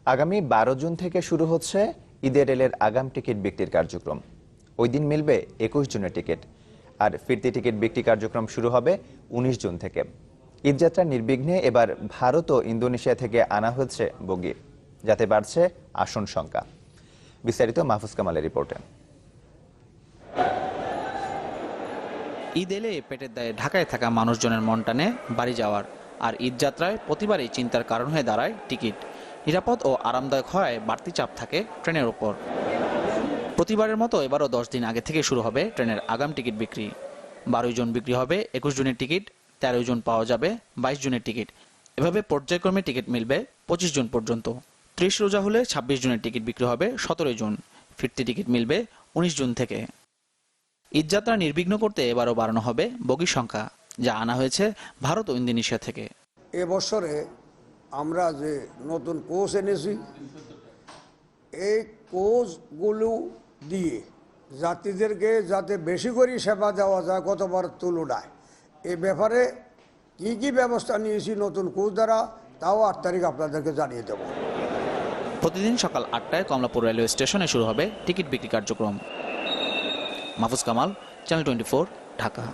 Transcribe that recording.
আগামী 12 জুন থেকে শুরু হচ্ছে ঈদের রেলের আগাম টিকিট বিক্রির কার্যক্রম। ওই দিন মিলবে 21 জুনের টিকিট, আর ফিরতি টিকিট বিক্রি কার্যক্রম শুরু হবে 19 জুন থেকে। ঈদযাত্রা নির্বিঘ্নে এবার ভারত ও ইন্দোনেশিয়া থেকে আনা হয়েছে বগি, যাতে বাড়ছে আসন সংখ্যা। বিস্তারিত মাহফুজ কামালের রিপোর্টে। ঈদ এলে পেটের দায়ে ঢাকায় থাকা মানুষজনের মন টানে বাড়ি যাওয়ার, আর ঈদযাত্রায় প্রতিবারই চিন্তার কারণ হয়ে দাঁড়ায় টিকিট। নিরাপদ ও আরামদায়ক হয় বাড়তি চাপ থাকে ট্রেনের ওপর। প্রতিবারের মতো এবারও 10 দিন আগে থেকে শুরু হবে ট্রেনের আগাম টিকিট বিক্রি। 12 জুন বিক্রি হবে 21 জুনের টিকিট, 13 জুন পাওয়া যাবে 22 জুনের টিকিট। এভাবে পর্যায়ক্রমে টিকিট মিলবে 25 জুন পর্যন্ত। 30 রোজা হলে 26 জুনের টিকিট বিক্রি হবে 17 জুন। ফিরতি টিকিট মিলবে 19 জুন থেকে। ঈদযাত্রা নির্বিঘ্ন করতে এবারও বাড়ানো হবে বগির সংখ্যা, যা আনা হয়েছে ভারত ও ইন্দোনেশিয়া থেকে। এবছরে আমরা যে নতুন কোচ এনেছি, এই কোচগুলো দিয়ে যাত্রীদেরকে যাতে বেশি করে সেবা দেওয়া যায় গতবার তুলনায়, এ ব্যাপারে কি কি ব্যবস্থা নিয়েছি নতুন কোচ দ্বারা, তাও 8 তারিখ আপনাদেরকে জানিয়ে দেব। প্রতিদিন সকাল 8টায় কমলাপুর রেলওয়ে স্টেশনে শুরু হবে টিকিট বিক্রি কার্যক্রম। মাহফুজ কামাল, চ্যানেল 24, ঢাকা।